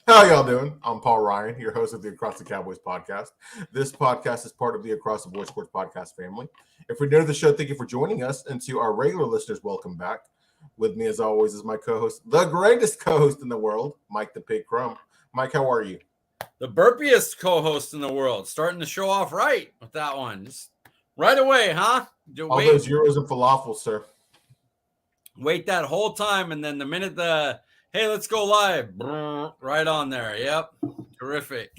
How y'all doing? I'm Paul Ryan, your host of the Across the Cowboys podcast. This podcast is part of the Across the Board Sports podcast family. If you're new to the show, thank you for joining us. And to our regular listeners, welcome back. With me, as always, is my co-host, the greatest co-host in the world, Mike the Pig Crum. Mike, how are you? The burpiest co-host in the world. Starting to show off right with that one. Just right away, huh? All those euros and falafel, sir. Wait that whole time, and then the minute hey, let's go live, right on there. Yep, terrific.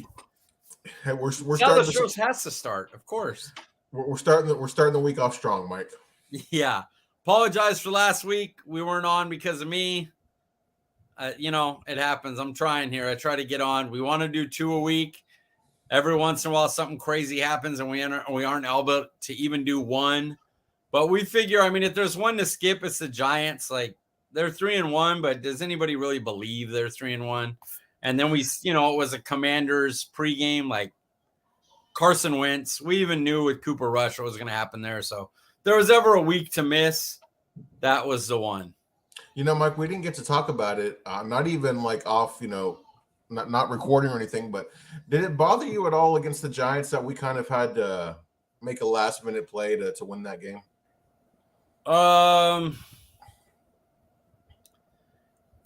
Hey, we're now starting. The show has to start, of course. We're starting the week off strong, Mike. Yeah. Apologize for last week. We weren't on because of me. It happens. I'm trying here. I try to get on. We want to do 2 a week. Every once in a while, something crazy happens, and we aren't able to even do one. But we figure, if there's one to skip, it's the Giants. Like, they're 3-1, but does anybody really believe they're 3-1? And then it was a Commanders pregame, like Carson Wentz. We even knew with Cooper Rush what was going to happen there. So there was ever a week to miss. That was the one. Mike, we didn't get to talk about it. Not even like off, not recording or anything. But did it bother you at all against the Giants that we kind of had to make a last-minute play to win that game?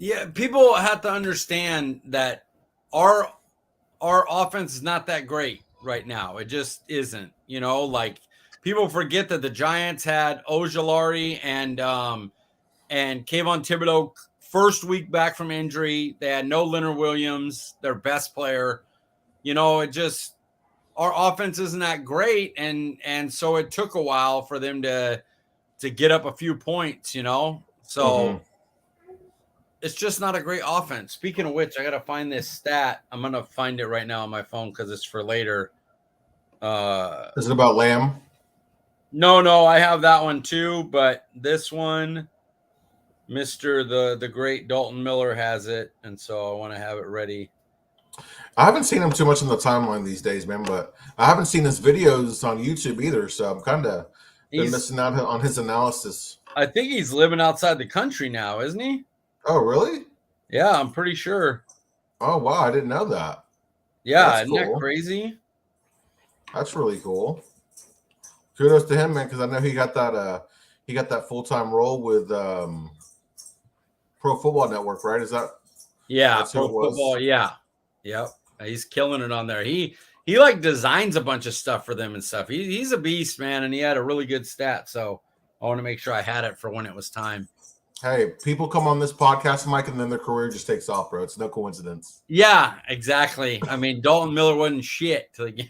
Yeah, people have to understand that our offense is not that great right now. It just isn't. Like people forget that the Giants had Ojulari and Kayvon Thibodeau first week back from injury. They had no Leonard Williams, their best player. Our offense isn't that great, and so it took a while for them to get up a few points. So. It's just not a great offense. Speaking of which, I got to find this stat. I'm going to find it right now on my phone because it's for later. Is it about Lamb? No, I have that one too. But this one, Mr. the great Dalton Miller has it. And so I want to have it ready. I haven't seen him too much on the timeline these days, man. But I haven't seen his videos on YouTube either. So I'm kind of missing out on his analysis. I think he's living outside the country now, isn't he? Oh, really? Yeah, I'm pretty sure. Oh, wow. I didn't know that. Yeah, isn't that crazy? That's really cool. Kudos to him, man, because I know he got that full-time role with Pro Football Network, right? Is that? Yeah, Pro Football. Yeah. Yep. He's killing it on there. He like designs a bunch of stuff for them and stuff. He's a beast, man, and he had a really good stat. So I want to make sure I had it for when it was time. Hey, people come on this podcast, Mike, and then their career just takes off, bro. It's no coincidence. Yeah, exactly. Dalton Miller wasn't shit till the game.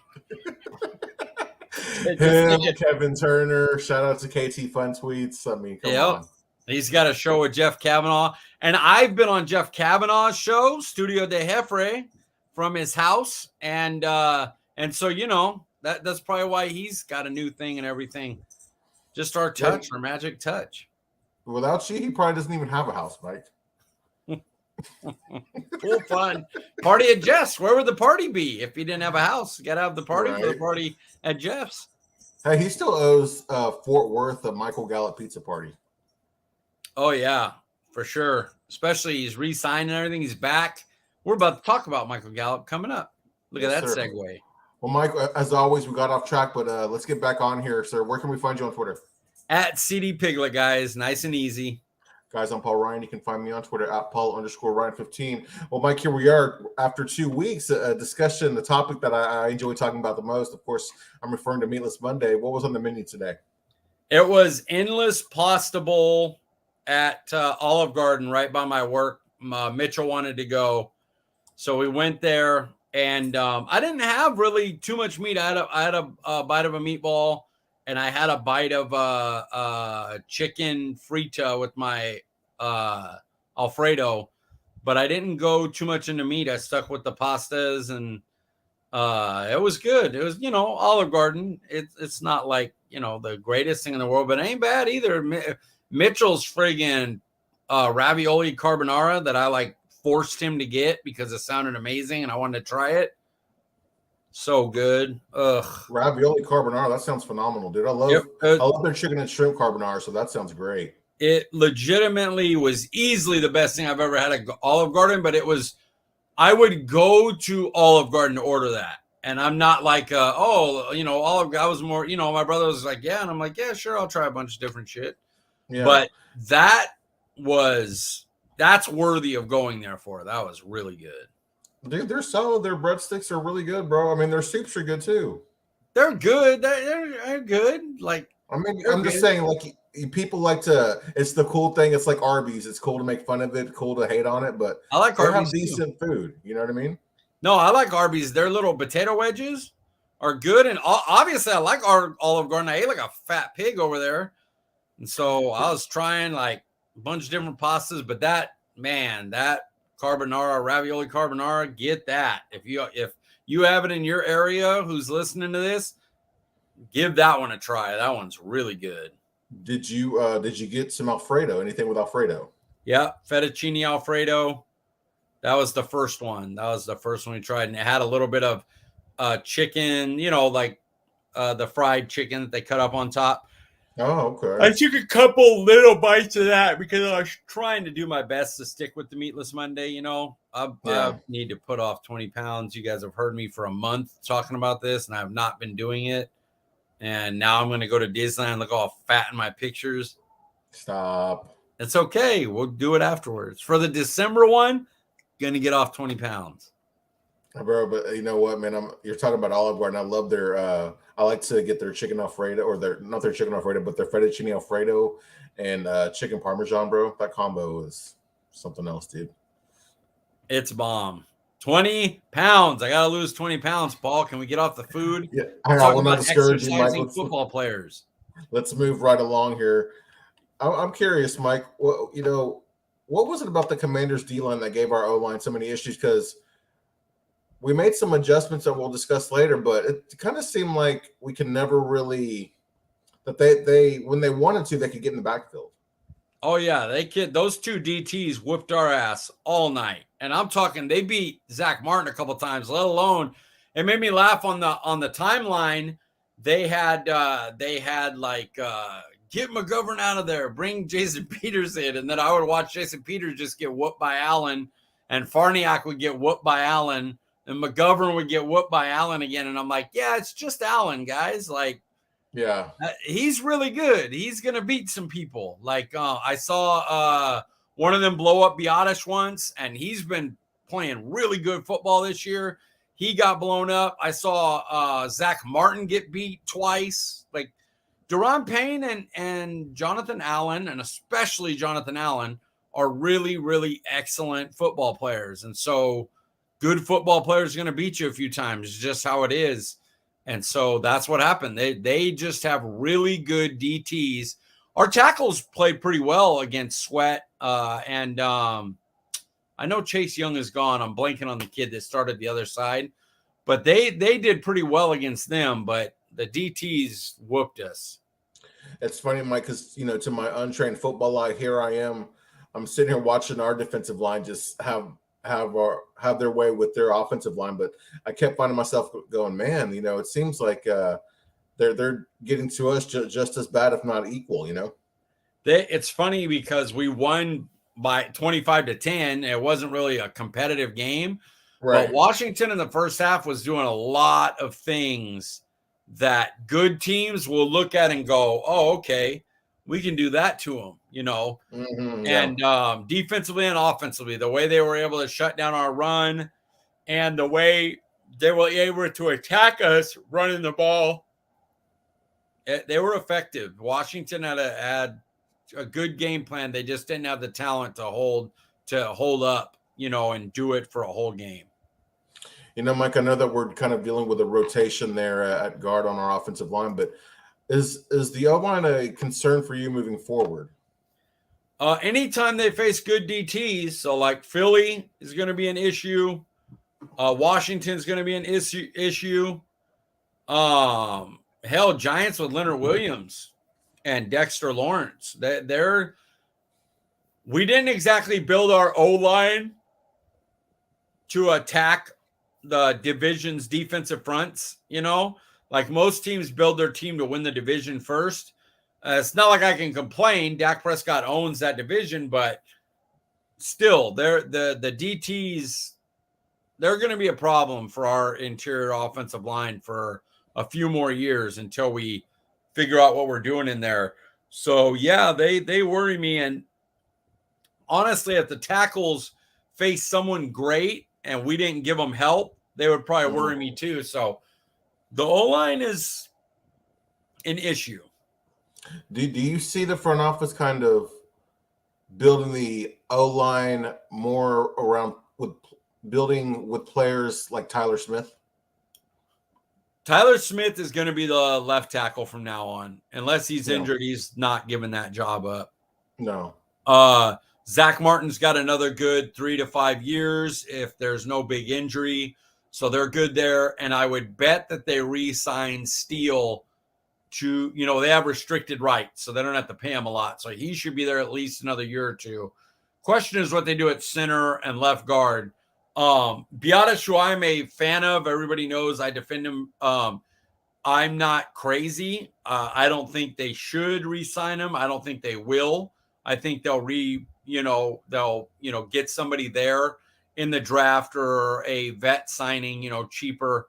Kevin Turner, shout out to KT Fun Tweets. Come on. He's got a show with Jeff Kavanaugh. And I've been on Jeff Kavanaugh's show, Studio de Jefre, from his house. And so, that's probably why he's got a new thing and everything. Just our touch, our magic touch. Without you, he probably doesn't even have a house, Mike. Cool, fun. Party at Jeff's. Where would the party be if he didn't have a house? You got to have the party for the party at Jeff's. Hey, he still owes Fort Worth a Michael Gallup pizza party. Oh, yeah, for sure. Especially he's re-signed and everything. He's back. We're about to talk about Michael Gallup coming up. Look at that segue. Well, Mike, as always, we got off track, but let's get back on here, sir. Where can we find you on Twitter? At CD Piglet, guys. Nice and easy. Guys, I'm Paul Ryan. You can find me on Twitter at Paul_Ryan15. Well, Mike, here we are after 2 weeks, a discussion, the topic that I enjoy talking about the most. Of course, I'm referring to Meatless Monday. What was on the menu today? It was endless pasta bowl at Olive Garden right by my work. Mitchell wanted to go. So we went there, and I didn't have really too much meat. I had a bite of a meatball. And I had a bite of chicken frita with my Alfredo, but I didn't go too much into meat. I stuck with the pastas, and it was good. It was, Olive Garden. It's not like, the greatest thing in the world, but it ain't bad either. Mitchell's friggin' ravioli carbonara that I forced him to get because it sounded amazing and I wanted to try it. So good. Ugh. Ravioli carbonara. That sounds phenomenal, dude. I love their chicken and shrimp carbonara, so that sounds great. It legitimately was easily the best thing I've ever had at Olive Garden, but it was I would go to Olive Garden to order that. And I'm not like, Olive Garden. I was more, my brother was like, yeah. And I'm like, yeah, sure. I'll try a bunch of different shit. Yeah. But that's worthy of going there for. That was really good. Dude, they're solid. Their breadsticks are really good, bro. I mean, their soups are good too. They're good. They're good. Like, I mean, I'm just saying, like, people like to. It's the cool thing. It's like Arby's. It's cool to make fun of it, cool to hate on it, but I like they Arby's have decent food. You know what I mean? No, I like Arby's. Their little potato wedges are good, and obviously, I like our Olive Garden. I ate like a fat pig over there, and so I was trying like a bunch of different pastas. But that carbonara, ravioli carbonara, get that. If you have it in your area, who's listening to this, give that one a try. That one's really good. Did you get some Alfredo? Anything with Alfredo? Yeah, fettuccine Alfredo. That was the first one. That was the first one we tried, and it had a little bit of chicken, like the fried chicken that they cut up on top. Oh, okay. I took a couple little bites of that because I was trying to do my best to stick with the Meatless Monday. I need to put off 20 pounds. You guys have heard me for a month talking about this, and I have not been doing it. And now I'm going to go to Disneyland and look all fat in my pictures. Stop. It's okay. We'll do it afterwards. For the December one, going to get off 20 pounds. Bro, but you know what, man? You're talking about Olive Garden. I love their. I like to get their chicken Alfredo, or not their chicken Alfredo, but their fettuccine Alfredo and chicken Parmesan, bro. That combo is something else, dude. It's bomb. 20 pounds. I got to lose 20 pounds, Paul. Can we get off the food? Yeah, I will not discourage you, Mike. Football players. Let's move right along here. I'm curious, Mike. What was it about the Commanders' D-line that gave our O-line so many issues? Because we made some adjustments that we'll discuss later, but it kind of seemed like we could never really that they when they wanted to, they could get in the backfield. Oh yeah, those two DTs whooped our ass all night, and I'm talking they beat Zach Martin a couple times. Let alone, it made me laugh on the timeline. They had like get McGovern out of there, bring Jason Peters in, and then I would watch Jason Peters just get whooped by Allen, and Farniak would get whooped by Allen. And McGovern would get whooped by Allen again. And I'm like, yeah, it's just Allen, guys. Like, yeah, he's really good. He's going to beat some people. Like, I saw one of them blow up Biotish once, and he's been playing really good football this year. He got blown up. I saw Zach Martin get beat twice. Like, Daron Payne and Jonathan Allen, and especially Jonathan Allen, are really, really excellent football players. And so, good football players are going to beat you a few times. It's just how it is. And so that's what happened. They just have really good DTs. Our tackles played pretty well against Sweat. And I know Chase Young is gone. I'm blanking on the kid that started the other side. But they did pretty well against them. But the DTs whooped us. It's funny, Mike, because, to my untrained football eye, here I am. I'm sitting here watching our defensive line just have their way with their offensive line, but I kept finding myself going, man, it seems like they're getting to us just as bad, if not equal. It's funny because we won by 25-10. It wasn't really a competitive game, right? But Washington in the first half was doing a lot of things that good teams will look at and go, oh, okay, we can do that to them, Mm-hmm, and defensively and offensively, the way they were able to shut down our run and the way they were able to attack us running the ball, they were effective. Washington had a good game plan. They just didn't have the talent to hold up, and do it for a whole game. Mike, I know that we're kind of dealing with a rotation there at guard on our offensive line, but Is the O-line a concern for you moving forward? Anytime they face good DTs, so like Philly is going to be an issue. Washington's going to be an issue. Hell, Giants with Leonard Williams and Dexter Lawrence. We didn't exactly build our O-line to attack the division's defensive fronts, Like most teams build their team to win the division first. It's not like I can complain. Dak Prescott owns that division, but still, the DTs they're going to be a problem for our interior offensive line for a few more years until we figure out what we're doing in there. So yeah, they worry me. And honestly, if the tackles face someone great and we didn't give them help, they would probably worry me too. So the O-line is an issue. Do you see the front office kind of building the O-line more around with building with players like Tyler Smith? Tyler Smith is going to be the left tackle from now on. Unless he's injured, he's not giving that job up. No. Zach Martin's got another good 3 to 5 years if there's no big injury. So they're good there. And I would bet that they re-sign Steele to, they have restricted rights, so they don't have to pay him a lot. So he should be there at least another year or two. Question is what they do at center and left guard. Biadasz, who I'm a fan of, everybody knows I defend him. I'm not crazy. I don't think they should re-sign him. I don't think they will. I think they'll get somebody there in the draft or a vet signing, cheaper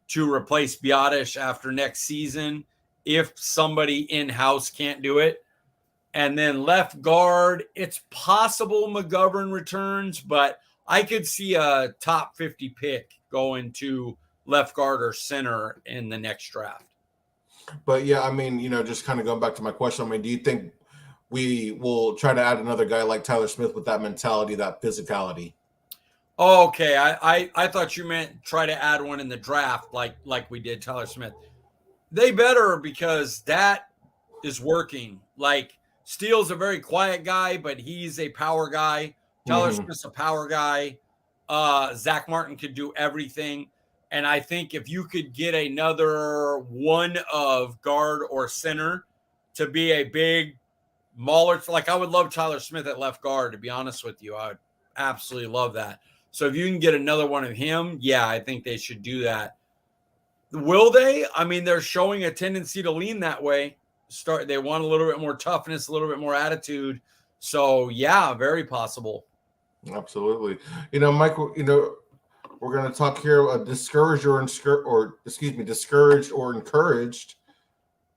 to replace Biadasz after next season if somebody in-house can't do it. And then left guard, it's possible McGovern returns, but I could see a top 50 pick going to left guard or center in the next draft. But yeah, I mean, just kind of going back to my question, I mean, do you think we will try to add another guy like Tyler Smith with that mentality, that physicality? Oh, okay. I thought you meant try to add one in the draft like we did Tyler Smith. They better, because that is working. Like, Steele's a very quiet guy, but he's a power guy. Tyler Smith's a power guy. Zach Martin could do everything. And I think if you could get another one of guard or center to be a big mauler, like I would love Tyler Smith at left guard, to be honest with you. I would absolutely love that. So if you can get another one of him, yeah, I think they should do that. Will they? I mean, they're showing a tendency to lean that way. They want a little bit more toughness, a little bit more attitude. So yeah, very possible. Absolutely. Mike, we're going to talk here discouraged or encouraged.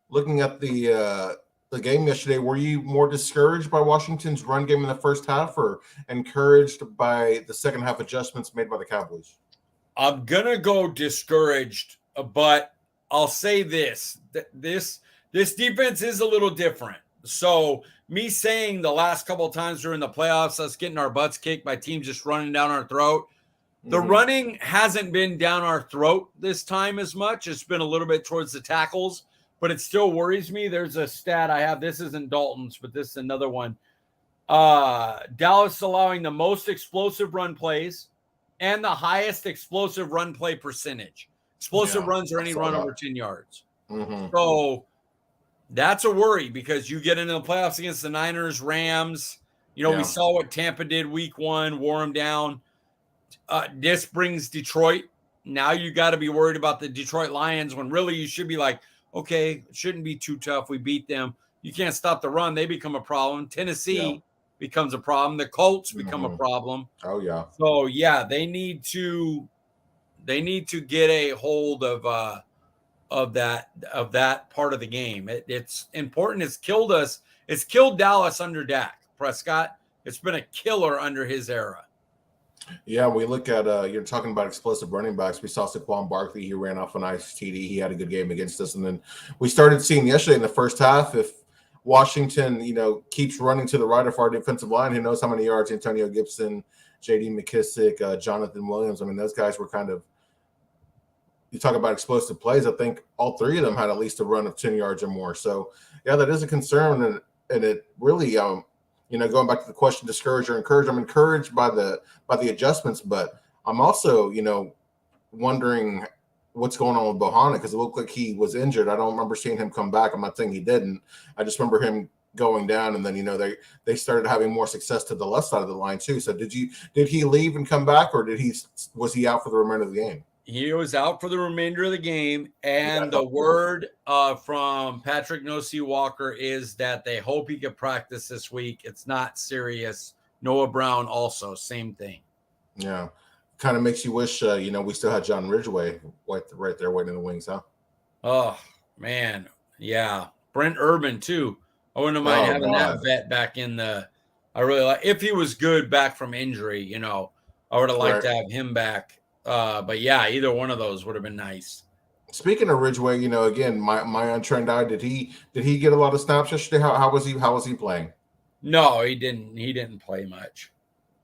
Looking at the game yesterday, were you more discouraged by Washington's run game in the first half or encouraged by the second half adjustments made by the Cowboys? I'm going to go discouraged, but I'll say this. This defense is a little different. So me saying the last couple of times during the playoffs, us getting our butts kicked by teams just running down our throat, the running hasn't been down our throat this time as much. It's been a little bit towards the tackles, but it still worries me. There's a stat I have. This isn't Dalton's, but this is another one. Dallas allowing the most explosive run plays and the highest explosive run play percentage. Explosive runs are any run over 10 yards. So that's a worry, because you get into the playoffs against the Niners, Rams. We saw what Tampa did week 1, wore them down. This brings Detroit. Now you got to be worried about the Detroit Lions, when really you should be like, okay, it shouldn't be too tough. We beat them. You can't stop the run. They become a problem. Tennessee becomes a problem. The Colts become a problem. Oh yeah. So yeah, they need to get a hold of that part of the game. It's important. It's killed us. It's killed Dallas under Dak Prescott. It's been a killer under his era. Yeah, we look at you're talking about explosive running backs. We saw Saquon Barkley. He ran off a nice TD. He had a good game against us, and then we started seeing yesterday in the first half, if Washington, keeps running to the right of our defensive line, who knows how many yards Antonio Gibson, J.D. McKissick, Jonathan Williams. I mean, those guys were kind of. You talk about explosive plays. I think all three of them had at least a run of 10 yards or more. So yeah, that is a concern, and it really going back to the question, discouraged or encouraged. I'm encouraged by the adjustments, but I'm also, wondering what's going on with Bohanna, because it looked like he was injured. I don't remember seeing him come back. I'm not saying he didn't. I just remember him going down, and then they started having more success to the left side of the line too. So did he leave and come back, or was he out for the remainder of the game? He was out for the remainder of the game, and the word from Patrick Nosey Walker is that they hope he can practice this week. It's not serious. Noah Brown also, same thing. Yeah. kind of makes you wish, we still had John Ridgway right there waiting in the wings, huh? Oh man, yeah. Brent Urban too. I wouldn't mind Oh having that God, vet back in the. I really like if he was good back from injury. I would have liked right. to have him back. But yeah, either one of those would have been nice. Speaking of Ridgway, again, my on Trent Dye, did he get a lot of snaps yesterday? How was he playing? No, he didn't. He didn't play much.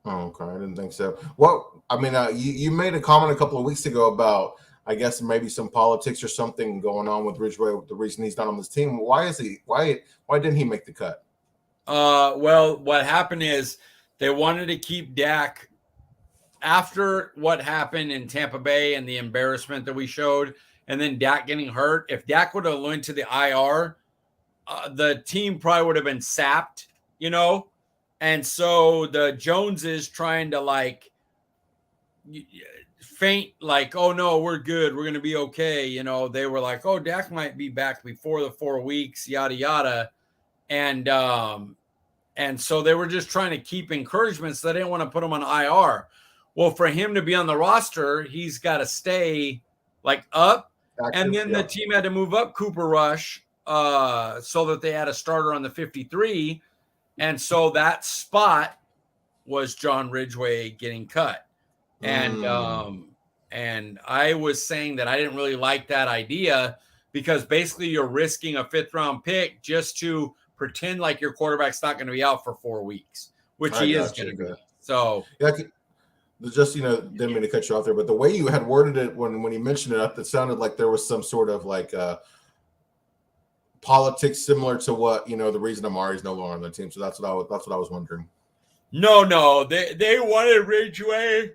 Oh, okay, I didn't think so. Well, I mean, you made a comment a couple of weeks ago about, I guess, maybe some politics or something going on with Ridgway. The reason he's not on this team. Why is he? Why didn't he make the cut? Well, what happened is they wanted to keep Dak after what happened in Tampa Bay and the embarrassment that we showed, and then Dak getting hurt. If Dak would have went to the IR, the team probably would have been sapped, And so the Joneses trying to faint, oh no, we're good, we're gonna be okay. They were like, oh, Dak might be back before the 4 weeks, yada yada, and so they were just trying to keep encouragement, so they didn't want to put him on IR. Well, for him to be on the roster, he's got to stay up. And then the team had to move up Cooper Rush so that they had a starter on the 53. And so that spot was John Ridgway getting cut. And I was saying that I didn't really like that idea because basically you're risking a 5th-round pick just to pretend like your quarterback's not going to be out for 4 weeks, which he is going to be. So yeah, just didn't mean to cut you off there, but the way you had worded it when you mentioned it sounded like there was some sort of politics similar to what the reason Amari's no longer on the team. So that's what I was wondering. No, they wanted Ridgway.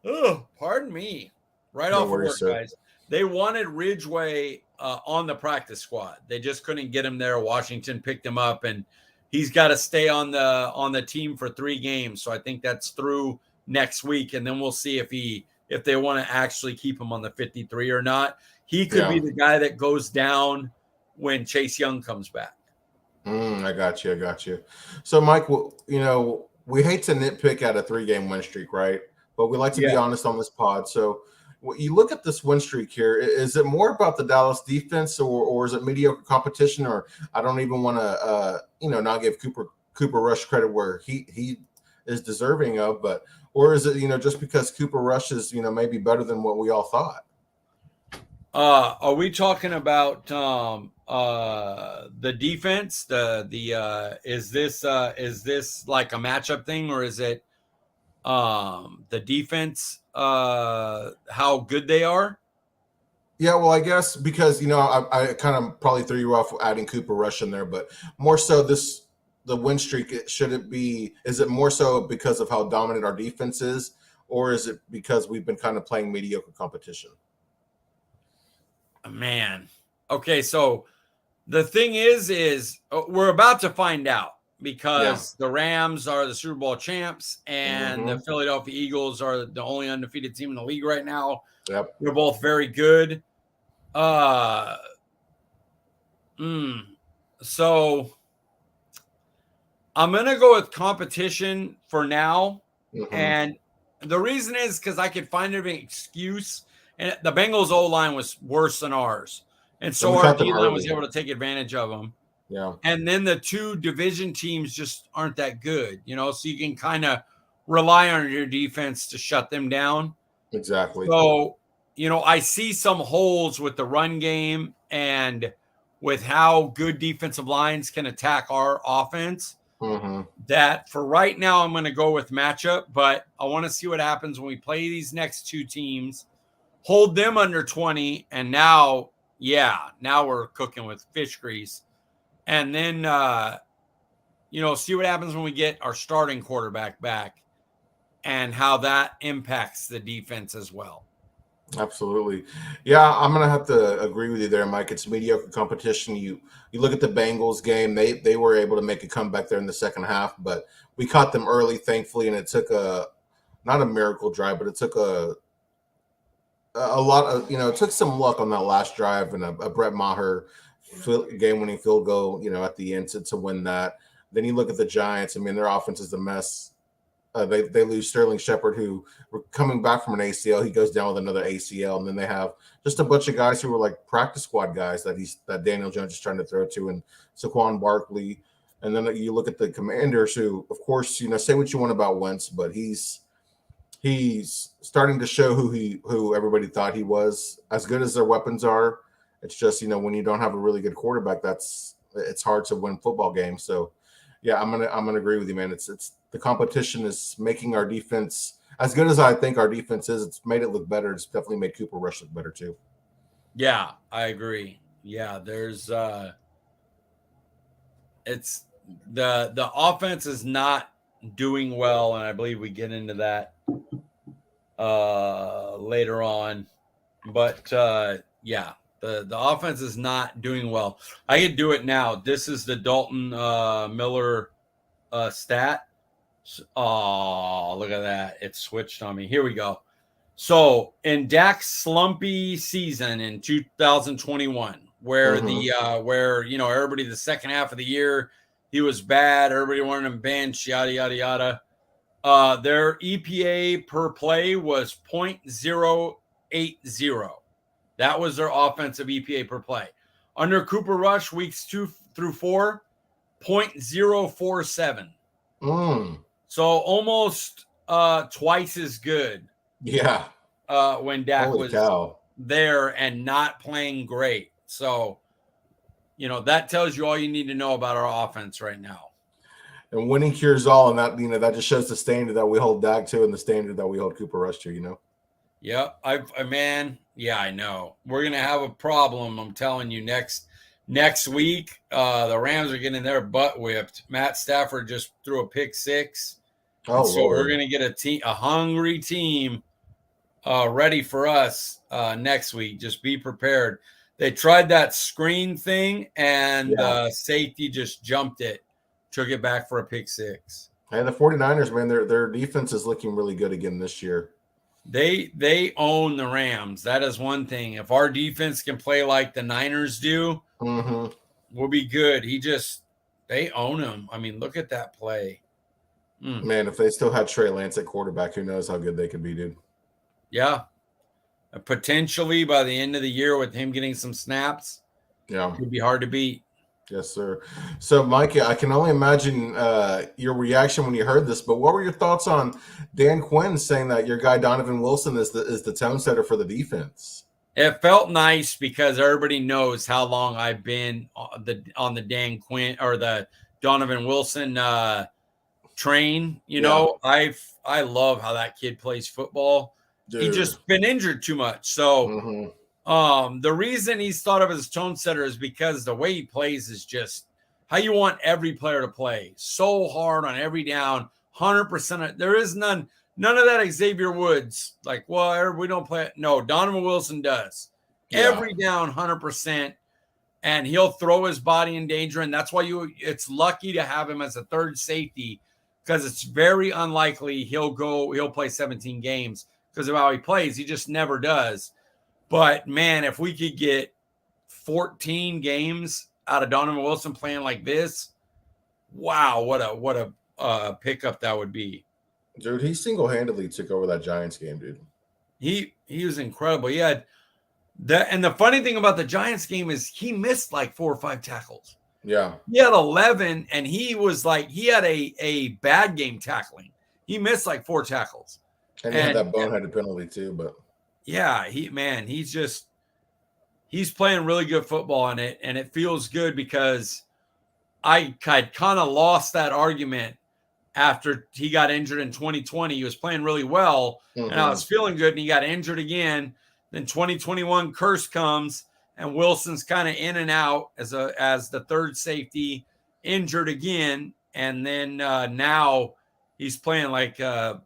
Oh, pardon me. Right off of work, guys. They wanted Ridgway on the practice squad. They just couldn't get him there. Washington picked him up, and he's got to stay on the team for 3 games. So I think that's through next week, and then we'll see if they want to actually keep him on the 53 or not. He could be the guy that goes down when Chase Young comes back. I got you. So, Mike, we hate to nitpick at a 3-game win streak, right? But we like to be honest on this pod. So, you look at this win streak here. Is it more about the Dallas defense, or is it mediocre competition? Or I don't even want to, not give Cooper Rush credit where he is deserving of, or is it just because Cooper Rush is maybe better than what we all thought? Are we talking about the defense? Is this like a matchup thing, or is it the defense how good they are? Yeah, well, I guess because I kind of probably threw you off adding Cooper Rush in there, but more so the win streak. Is it more so because of how dominant our defense is, or is it because we've been kind of playing mediocre competition? Man. Okay, so the thing is we're about to find out because the Rams are the Super Bowl champs and the Philadelphia Eagles are the only undefeated team in the league right now. Yep. They're both very good. So I'm going to go with competition for now. And the reason is because I could find an excuse. And the Bengals O-line was worse than ours. And so our D-line was able to take advantage of them. Yeah. And then the 2 division teams just aren't that good, so you can kind of rely on your defense to shut them down. Exactly. So, I see some holes with the run game and with how good defensive lines can attack our offense. That for right now, I'm going to go with matchup, but I want to see what happens when we play these next 2 teams, hold them under 20, and now we're cooking with fish grease. And then, see what happens when we get our starting quarterback back and how that impacts the defense as well. Absolutely. Yeah, I'm going to have to agree with you there, Mike. It's mediocre competition. You look at the Bengals game, they were able to make a comeback there in the second half, but we caught them early, thankfully, and it took not a miracle drive, but it took a lot of, it took some luck on that last drive and a Brett Maher game-winning field goal, at the end to win that. Then you look at the Giants. I mean, their offense is a mess they lose Sterling Shepard, who were coming back from an ACL. He goes down with another ACL, and then they have just a bunch of guys who were like practice squad guys that Daniel Jones is trying to throw to, and Saquon Barkley. And then you look at the Commanders, who, of course, say what you want about Wentz, but he's starting to show who everybody thought he was. As good as their weapons are, it's just when you don't have a really good quarterback, it's hard to win football games. So yeah, I'm gonna agree with you, man. It's the competition is making our defense as good as I think our defense is. It's made it look better. It's definitely made Cooper Rush look better too. Yeah, I agree. Yeah, there's it's the offense is not doing well, and I believe we get into that later on. But yeah, the offense is not doing well. I can do it now. This is the Dalton Miller stat. Oh, look at that. It switched on me. Here we go. So in Dak's slumpy season in 2021, where where everybody the second half of the year he was bad, everybody wanted him benched, yada yada yada. Their EPA per play was 0.080. That was their offensive EPA per play. Under Cooper Rush, weeks 2 through 4, 0.047. So almost twice as good. Yeah. When Dak was there and not playing great. So, that tells you all you need to know about our offense right now. And winning cures all, and that that just shows the standard that we hold Dak to and the standard that we hold Cooper Rush to. Yep, yeah, I know. We're gonna have a problem. I'm telling you, next week, the Rams are getting their butt whipped. Matt Stafford just threw a pick 6. Oh, so Lord. We're gonna get a hungry team ready for us next week. Just be prepared. They tried that screen thing, and safety just jumped it, took it back for a pick 6. And the 49ers, man, their defense is looking really good again this year. They own the Rams. That is one thing. If our defense can play like the Niners do, we'll be good. They own them. I mean, look at that play. Man, if they still had Trey Lance at quarterback, who knows how good they could be, dude. Yeah. Potentially by the end of the year with him getting some snaps, it would be hard to beat. Yes, sir. So, Mike, I can only imagine your reaction when you heard this, but what were your thoughts on Dan Quinn saying that your guy Donovan Wilson is the tone setter for the defense? It felt nice because everybody knows how long I've been on the Dan Quinn or the Donovan Wilson train. I love how that kid plays football. Dude. He just been injured too much. So the reason he's thought of as tone setter is because the way he plays is just how you want every player to play. So hard on every down, 100%. There is none of that Xavier Woods. Like, well, we don't play. No, Donovan Wilson does. Yeah. Every down, 100%. And he'll throw his body in danger. And that's why it's lucky to have him as a third safety, because it's very unlikely he'll play 17 games because of how he plays. He just never does. But, man, if we could get 14 games out of Donovan Wilson playing like this, wow, what a pickup that would be. Dude, he single-handedly took over that Giants game, dude. He was incredible. He had that, and the funny thing about the Giants game is he missed like 4 or 5 tackles. Yeah. He had 11, and he had a bad game tackling. He missed like 4 tackles. And he had that boneheaded penalty too, but yeah, he's playing really good football in it, and it feels good because I had kind of lost that argument after he got injured in 2020. He was playing really well, and I was feeling good, and he got injured again. Then 2021 curse comes, and Wilson's kind of in and out as the third safety, injured again, and then now he's playing like a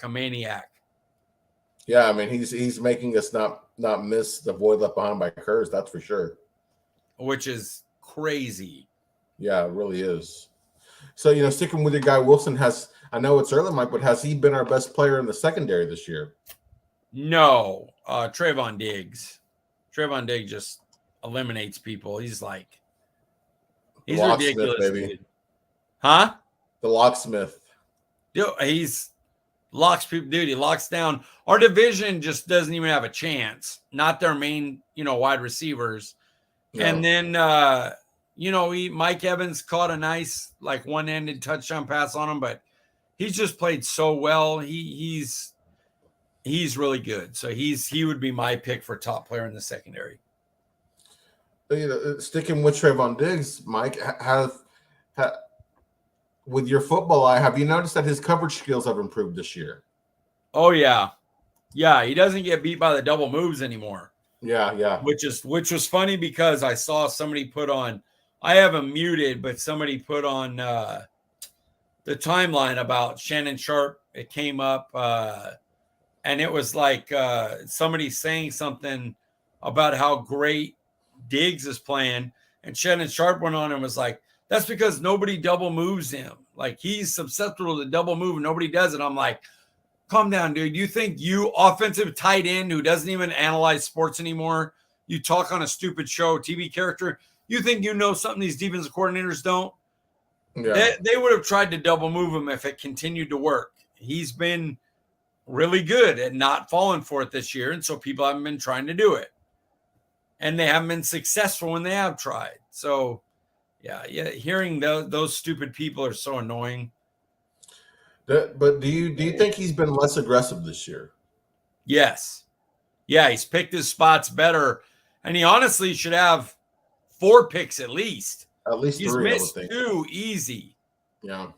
maniac. Yeah, I mean he's making us not miss the void left behind by Kurz, that's for sure. Which is crazy. Yeah, it really is. So sticking with your guy Wilson, I know it's early, Mike, but has he been our best player in the secondary this year? No, Trayvon Diggs. Trayvon Diggs just eliminates people. He's ridiculous, baby. Dude. Huh? The locksmith. Dude, he's locks people, dude. He locks down. Our division just doesn't even have a chance. Not their main, wide receivers. Yeah. And then, Mike Evans caught a nice, like, one-handed touchdown pass on him, but he's just played so well. He's really good. So he would be my pick for top player in the secondary. Sticking with Trayvon Diggs, Mike, with your football eye, have you noticed that his coverage skills have improved this year? Oh yeah, he doesn't get beat by the double moves anymore. Yeah. Which was funny because I saw somebody put on. I have him muted, but somebody put on the timeline about Shannon Sharp. It came up, and it was like somebody saying something about how great Diggs is playing, and Shannon Sharp went on and was like, "That's because nobody double moves him. Like, he's susceptible to double move, and nobody does it." I'm like, calm down, dude. You think you offensive tight end who doesn't even analyze sports anymore, you talk on a stupid show, TV character, you think you know something these defensive coordinators don't? Yeah. They would have tried to double move him if it continued to work. He's been really good at not falling for it this year, and so people haven't been trying to do it. And they haven't been successful when they have tried. So, yeah, hearing those stupid people are so annoying. But do you think he's been less aggressive this year? Yes. Yeah, he's picked his spots better, and he honestly should have 4 picks at least. At least He's 3, missed I would think. 2 easy. Yeah.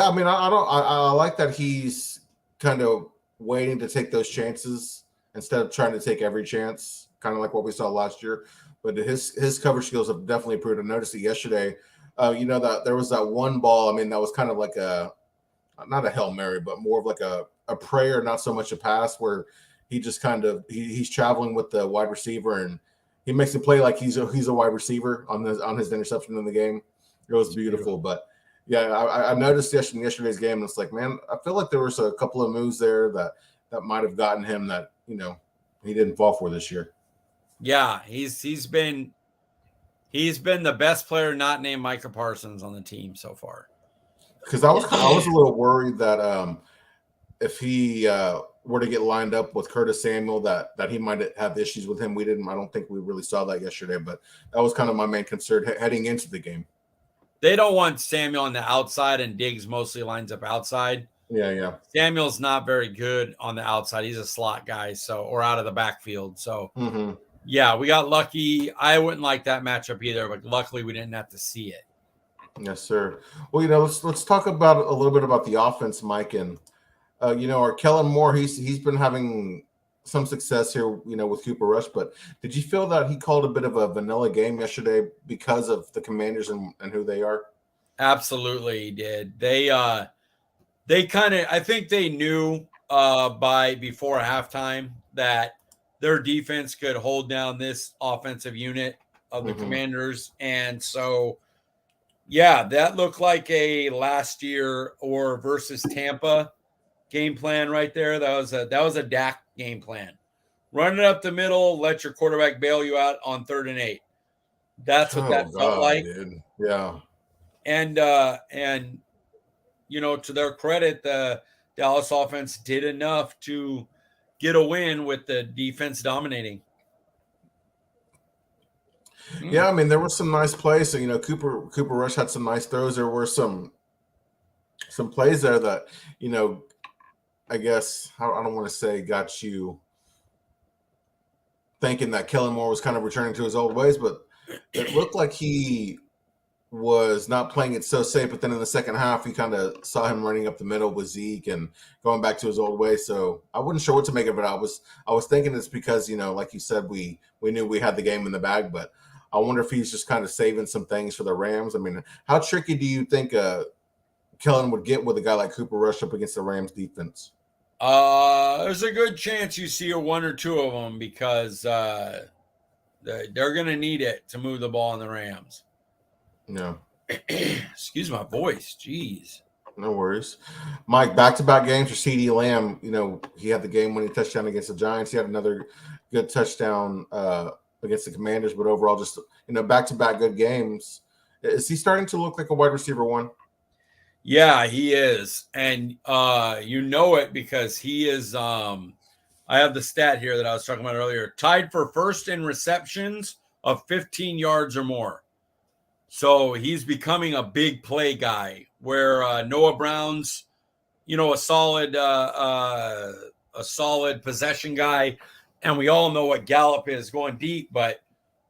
I mean, I like that he's kind of waiting to take those chances instead of trying to take every chance, kind of like what we saw last year. But his coverage skills have definitely improved. I noticed it yesterday. That there was that one ball. I mean, that was kind of like not a Hail Mary, but more of like a prayer, not so much a pass, where he just kind of he's traveling with the wide receiver and he makes it play like he's a wide receiver on his interception in the game. It was beautiful. But yeah, I noticed in yesterday's game, and it's like, man, I feel like there was a couple of moves there that might have gotten him that he didn't fall for this year. Yeah, he's been the best player not named Micah Parsons on the team so far. Because I was a little worried that if he were to get lined up with Curtis Samuel, that he might have issues with him. I don't think we really saw that yesterday, but that was kind of my main concern heading into the game. They don't want Samuel on the outside, and Diggs mostly lines up outside. Yeah. Samuel's not very good on the outside. He's a slot guy, or out of the backfield. So, Yeah, we got lucky. I wouldn't like that matchup either, but luckily we didn't have to see it. Yes, sir. Well, let's talk about a little bit about the offense, Mike, and our Kellen Moore. He's been having some success here, with Cooper Rush. But did you feel that he called a bit of a vanilla game yesterday because of the Commanders and who they are? Absolutely, he did. They kind of, I think they knew before halftime that their defense could hold down this offensive unit of the Commanders, and so. Yeah, that looked like a last year or versus Tampa game plan right there. That was a Dak game plan. Run it up the middle, let your quarterback bail you out on 3rd and 8. That's what that felt like. Dude. Yeah. And to their credit, the Dallas offense did enough to get a win with the defense dominating. Yeah, I mean, there were some nice plays. So, Cooper Rush had some nice throws. There were some plays there that, I guess I don't want to say got you thinking that Kellen Moore was kind of returning to his old ways, but it looked like he was not playing it so safe. But then in the second half, you kind of saw him running up the middle with Zeke and going back to his old ways. So I wasn't sure what to make of it. I was thinking it's because, like you said, we knew we had the game in the bag, but I wonder if he's just kind of saving some things for the Rams. I mean, how tricky do you think Kellen would get with a guy like Cooper Rush up against the Rams defense? There's a good chance you see 1 or 2 of them because they're going to need it to move the ball on the Rams. No. Excuse my voice. Jeez. No worries. Mike, back-to-back games for CeeDee Lamb. He had the game-winning touchdown against the Giants. He had another good touchdown against the Commanders, but overall just, back-to-back good games. Is he starting to look like a wide receiver 1? Yeah, he is. And you know it because he is I have the stat here that I was talking about earlier. Tied for first in receptions of 15 yards or more. So he's becoming a big play guy where Noah Brown's, a solid possession guy. And we all know what Gallup is going deep, but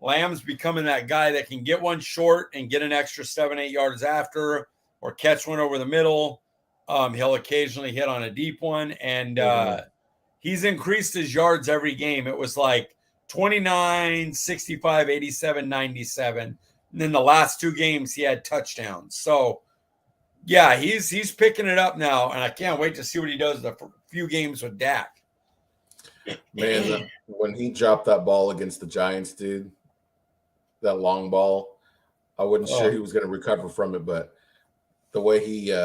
Lamb's becoming that guy that can get one short and get an extra 7-8 yards after, or catch one over the middle. He'll occasionally hit on a deep one. And he's increased his yards every game. It was like 29, 65, 87, 97. And then the last 2 games he had touchdowns. So yeah, he's picking it up now, and I can't wait to see what he does the few games with Dak. Man, when he dropped that ball against the Giants, dude, that long ball, I wasn't sure he was going to recover from it, but the way he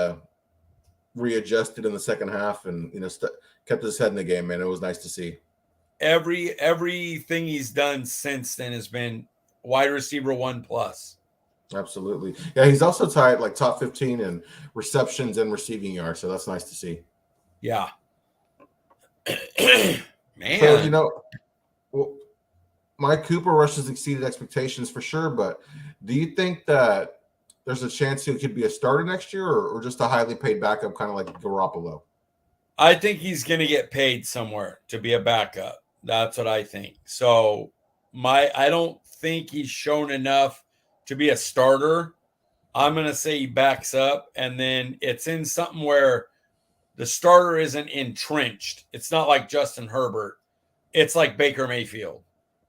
readjusted in the second half and kept his head in the game, man, it was nice to see. Everything he's done since then has been wide receiver 1+. Absolutely. Yeah, he's also tied like top 15 in receptions and receiving yards, so that's nice to see. Yeah. Man. So, Mike Cooper Rush has exceeded expectations for sure, but do you think that there's a chance he could be a starter next year or just a highly paid backup, kind of like Garoppolo? I think he's going to get paid somewhere to be a backup. That's what I think. So I don't think he's shown enough to be a starter. I'm going to say he backs up, and then it's in something where the starter isn't entrenched. It's not like Justin Herbert. It's like Baker Mayfield,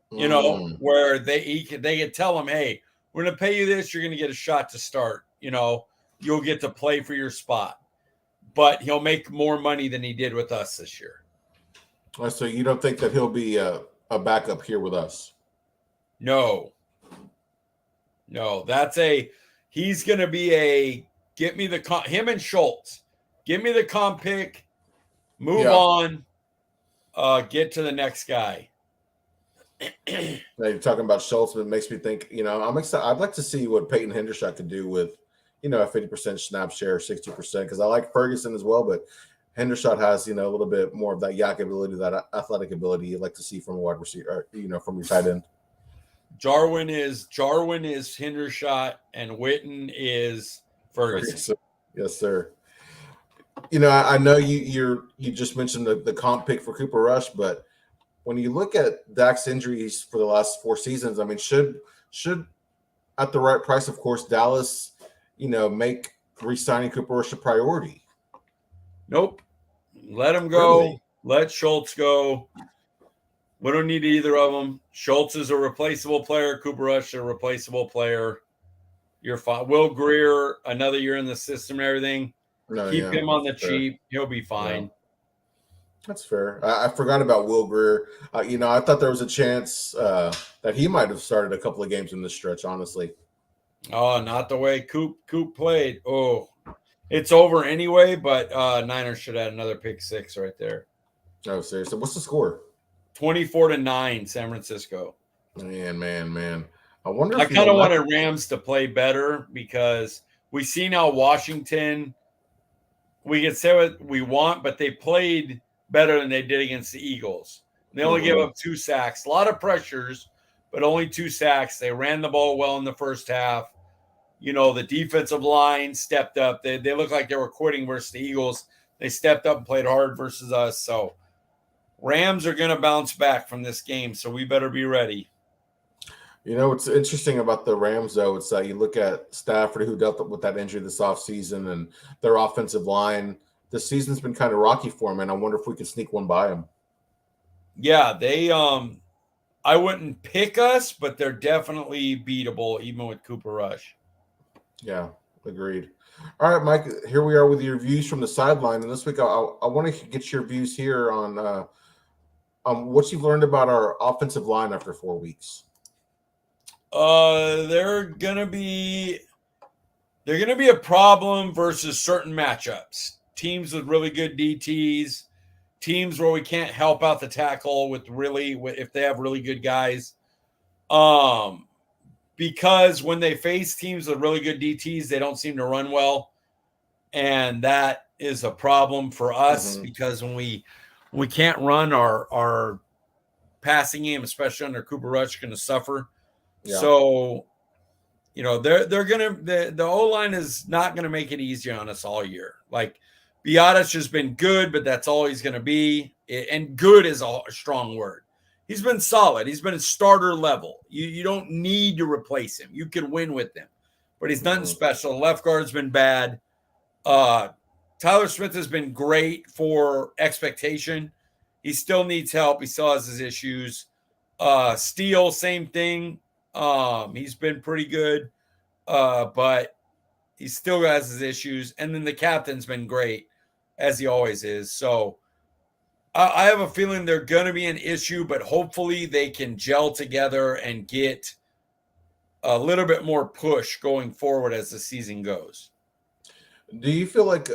where they could tell him, hey, we're going to pay you this. You're going to get a shot to start. You'll get to play for your spot, but he'll make more money than he did with us this year. So you don't think that he'll be a backup here with us? No, he's going to be him and Schultz. Give me the comp pick, move on, get to the next guy. Now you're talking about Schultz, but it makes me think, I'm excited. I'd like to see what Peyton Hendershot could do with, a 50% snap share, 60%, because I like Ferguson as well, but Hendershot has, a little bit more of that yak ability, that athletic ability you'd like to see from a wide receiver, from your tight end. Jarwin is Hendershot, and Witten is Ferguson. Yes, sir. I know you just mentioned the comp pick for Cooper Rush, but when you look at Dak's injuries for the last 4 seasons, I mean, should at the right price, of course, Dallas, make re-signing Cooper Rush a priority? Nope. Let him go. Really? Let Schultz go. We don't need either of them. Schultz is a replaceable player. Cooper Rush is a replaceable player. You're fine. Will Greer, another year in the system and everything. Keep him on the cheap. He'll be fine. Yeah. That's fair. I forgot about Will Greer. I thought there was a chance that he might have started a couple of games in this stretch, honestly. Oh, not the way Coop played. Oh, it's over anyway, but Niners should have another pick 6 right there. Oh, seriously. What's the score? 24-9, San Francisco. Man. I wonder if I kind of wanted Rams to play better because we see now Washington. We can say what we want, but they played better than they did against the Eagles. They only gave up 2 sacks. A lot of pressures, but only 2 sacks. They ran the ball well in the first half. The defensive line stepped up. They looked like they were quitting versus the Eagles. They stepped up and played hard versus us. So Rams are going to bounce back from this game, so we better be ready. What's interesting about the Rams, though, it's that you look at Stafford, who dealt with that injury this offseason, and their offensive line. This season's been kind of rocky for them, and I wonder if we could sneak one by them. Yeah, they I wouldn't pick us, but they're definitely beatable, even with Cooper Rush. Yeah, agreed. All right, Mike, here we are with your views from the sideline. And this week, I want to get your views here on what you've learned about our offensive line after 4 weeks. They're gonna be a problem versus certain matchups. Teams with really good DTs, teams where we can't help out the tackle if they have really good guys. Because when they face teams with really good DTs, they don't seem to run well. and that is a problem for us because when we can't run our passing game, especially under Cooper Rush, going to suffer. Yeah. So, they're gonna the O-line is not gonna make it easy on us all year. Like Biotis has been good, but that's all he's gonna be. And good is a strong word. He's been solid. He's been a starter level. You don't need to replace him. You can win with him, but he's nothing special. The left guard's been bad. Tyler Smith has been great for expectation. He still needs help. He still has his issues. Steele, same thing. He's been pretty good, but he still has his issues. And then the captain's been great, as he always is. So I have a feeling they're going to be an issue, but hopefully they can gel together and get a little bit more push going forward as the season goes. Do you feel like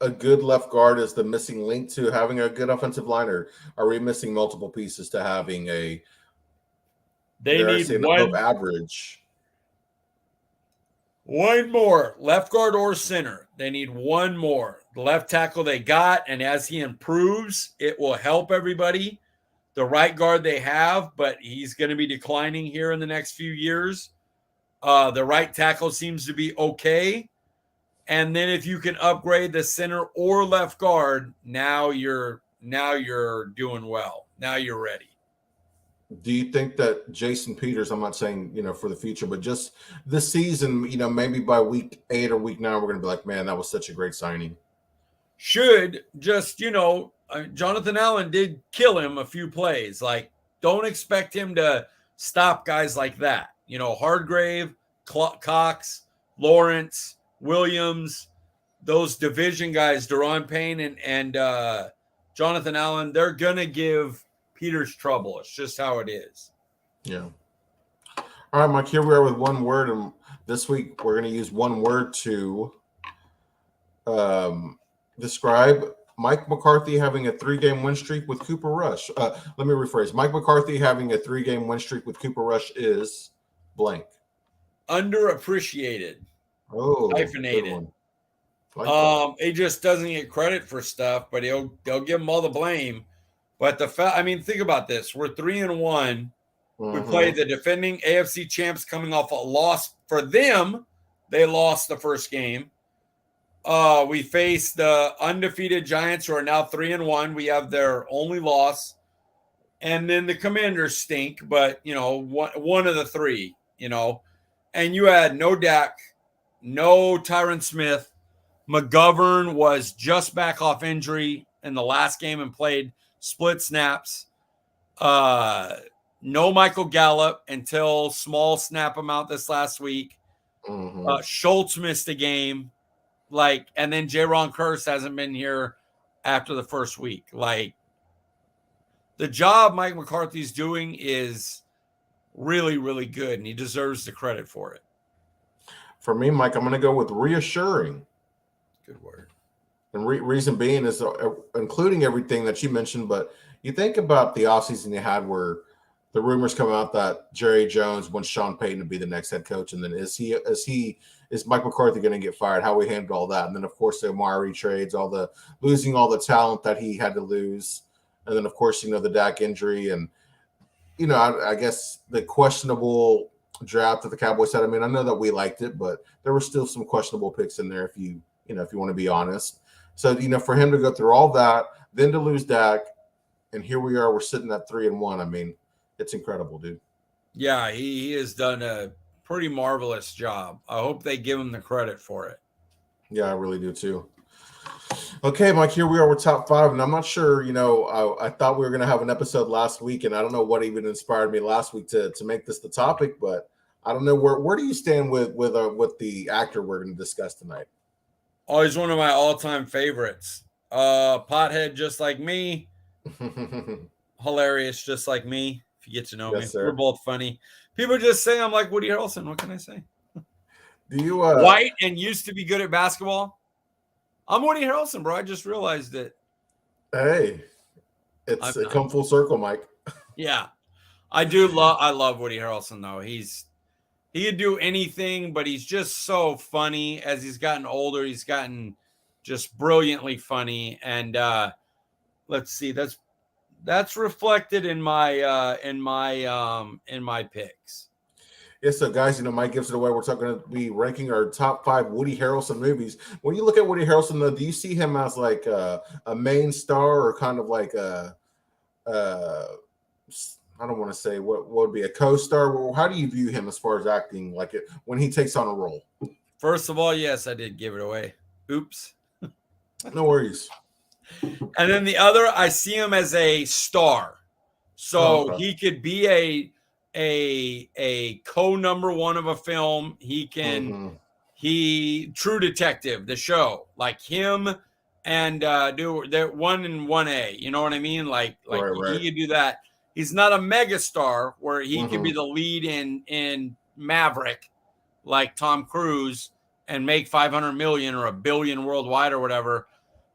a good left guard is the missing link to having a good offensive line, or are we missing multiple pieces to having a They need one above average? One more, left guard or center. They need one more. The left tackle they got, and as he improves, it will help everybody. The right guard they have, but he's going to be declining here in the next few years. The right tackle seems to be okay. And then if you can upgrade the center or left guard, now you're doing well. Now you're ready. Do you think that Jason Peters, I'm not saying, for the future, but just this season, maybe by week 8 or week 9, we're going to be like, man, that was such a great signing? Should just, Jonathan Allen did kill him a few plays. Like, don't expect him to stop guys like that. Hardgrave, Cox, Lawrence, Williams, those division guys, Daron Payne and Jonathan Allen, they're going to give Peters trouble. It's just how it is. Yeah. All right, Mike, here we are with one word. And this week we're going to use one word to describe Mike McCarthy having a 3-game win streak with Cooper Rush. Let me rephrase. Mike McCarthy having a 3-game win streak with Cooper Rush is blank. Underappreciated. Oh, hyphenated. Like he just doesn't get credit for stuff, but they'll give him all the blame. But think about this. We're 3-1. We played the defending AFC champs coming off a loss for them. They lost the first game. We faced the undefeated Giants, who are now 3-1. We have their only loss. And then the Commanders stink, but, one of the three, And you had no Dak, no Tyron Smith. McGovern was just back off injury in the last game and played split snaps. No Michael Gallup until small snap amount this last week. Schultz missed a game. And then Jaron Kearse hasn't been here after the first week. The job Mike McCarthy's doing is really, really good, and he deserves the credit for it. For me, Mike, I'm going to go with reassuring. Good word. And reason being is including everything that you mentioned, but you think about the offseason you had where the rumors come out that Jerry Jones wants Sean Payton to be the next head coach, and then is Mike McCarthy going to get fired? How we handle all that, and then of course the Amari trades, losing all the talent that he had to lose, and then of course the Dak injury, and I guess the questionable draft that the Cowboys had. I mean, I know that we liked it, but there were still some questionable picks in there if you want to be honest. So, for him to go through all that, then to lose Dak, and here we are, we're sitting at 3-1. I mean, it's incredible, dude. Yeah, he has done a pretty marvelous job. I hope they give him the credit for it. Yeah, I really do too. Okay, Mike, here we are with top 5, and I'm not sure, I thought we were going to have an episode last week, and I don't know what even inspired me last week to make this the topic, but I don't know, where do you stand with the actor we're going to discuss tonight? Oh, he's one of my all-time favorites. Pothead just like me. Hilarious just like me, if you get to know me. Sir. We're both funny. People just say I'm like Woody Harrelson. What can I say? Do you white and used to be good at basketball? I'm Woody Harrelson, bro. I just realized it. Hey, it's come full circle, Mike. Yeah. I love Woody Harrelson, though. He could do anything, but he's just so funny. As he's gotten older, he's gotten just brilliantly funny. And let's see, that's reflected in my picks. Yeah, so guys, Mike gives it away. We're going to be ranking our top 5 Woody Harrelson movies. When you look at Woody Harrelson, though, do you see him as like a main star or kind of like I don't want to say what would be a co-star? Well, how do you view him as far as acting, like it when he takes on a role? First of all, yes, I did give it away. Oops. No worries. And then the other, I see him as a star. So he could be a co-number one of a film. He can True Detective, the show, like him, and do they're 1 and 1A. You know what I mean? Like right. He could do that. He's not a megastar where he could be the lead in Maverick, like Tom Cruise, and make 500 million or $1 billion worldwide or whatever.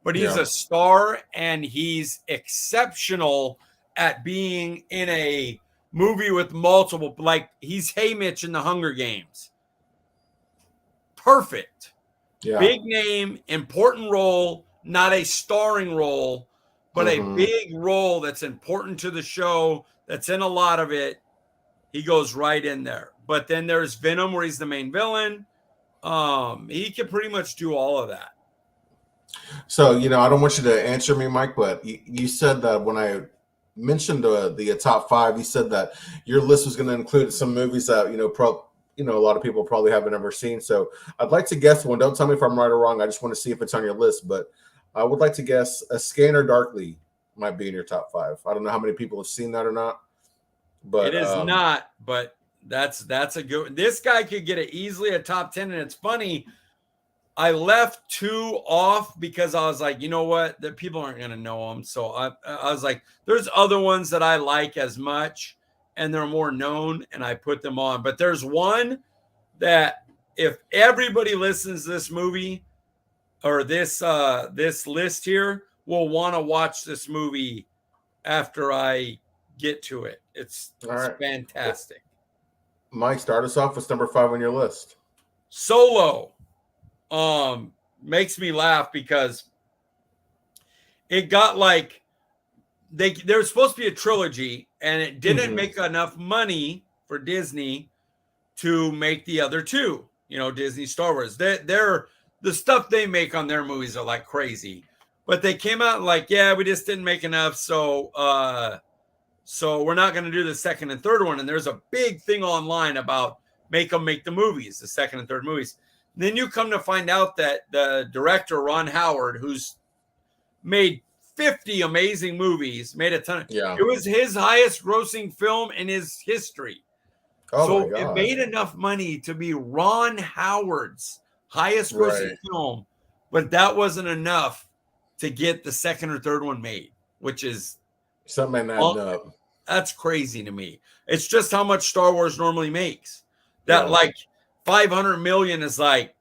But he's a star, and he's exceptional at being in a movie with multiple, like he's Haymitch in the Hunger Games. Perfect. Yeah. Big name, important role, not a starring role, but a big role that's important to the show, that's in a lot of it. He goes right in there. But then there's Venom, where he's the main villain. He can pretty much do all of that. So, I don't want you to answer me, Mike, but you said that when I mentioned the top 5, you said that your list was going to include some movies that, a lot of people probably haven't ever seen. So I'd like to guess one. Don't tell me if I'm right or wrong. I just want to see if it's on your list. But I would like to guess A Scanner Darkly might be in your top 5. I don't know how many people have seen that or not. But it is not. But that's a good. This guy could get it easily a top 10. And it's funny, I left 2 off because I was like, you know what, the people aren't going to know them. So I was like, there's other ones that I like as much, and they're more known, and I put them on. But there's one that if everybody listens to this movie or this list here, will want to watch this movie after I get to it. It's fantastic. Mike, start us off with number 5 on your list. Solo. Makes me laugh because it got like there was supposed to be a trilogy, and it didn't make enough money for Disney to make the other 2. Disney Star Wars. They're the stuff they make on their movies are like crazy, but they came out like, yeah, we just didn't make enough, so we're not going to do the second and third one. And there's a big thing online about make them make the movies, the second and third movies. Then you come to find out that the director, Ron Howard, who's made 50 amazing movies, made a ton of, it was his highest grossing film in his history. So it made enough money to be Ron Howard's highest grossing film, but that wasn't enough to get the second or third one made, which is something adding up. That's crazy to me. It's just how much Star Wars normally makes. That like 500 million is like,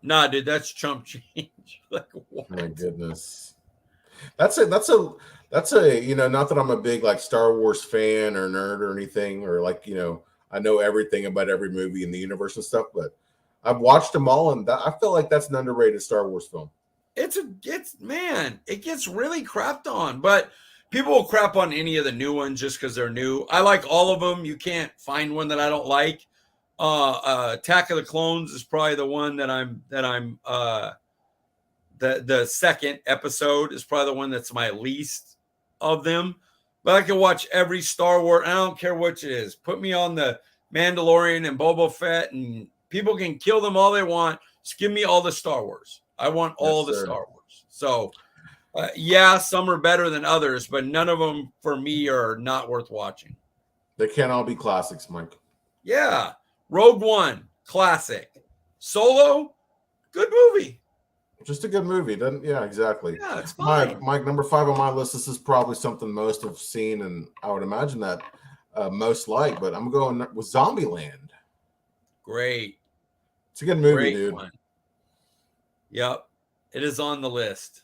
nah, dude, that's chump change. Like, what? My goodness. That's a not that I'm a big like Star Wars fan or nerd or anything, or like, I know everything about every movie in the universe and stuff, but I've watched them all, and I feel like that's an underrated Star Wars film. It gets really crapped on, but people will crap on any of the new ones just because they're new. I like all of them. You can't find one that I don't like. Attack of the Clones is probably the one that I'm the second episode is probably the one that's my least of them. But I can watch every Star Wars. I don't care which it is. Put me on the Mandalorian and Boba Fett, and people can kill them all they want. Just give me all the Star Wars. I want all the Star Wars. So, some are better than others, but none of them for me are not worth watching. They can't all be classics, Mike. Yeah. Rogue One, classic. Solo, good movie. Just a good movie. Yeah, exactly. Yeah, it's fine. Mike, number 5 on my list. This is probably something most have seen, and I would imagine that most like, but I'm going with Zombieland. Great. It's a good movie, dude. One. Yep. It is on the list.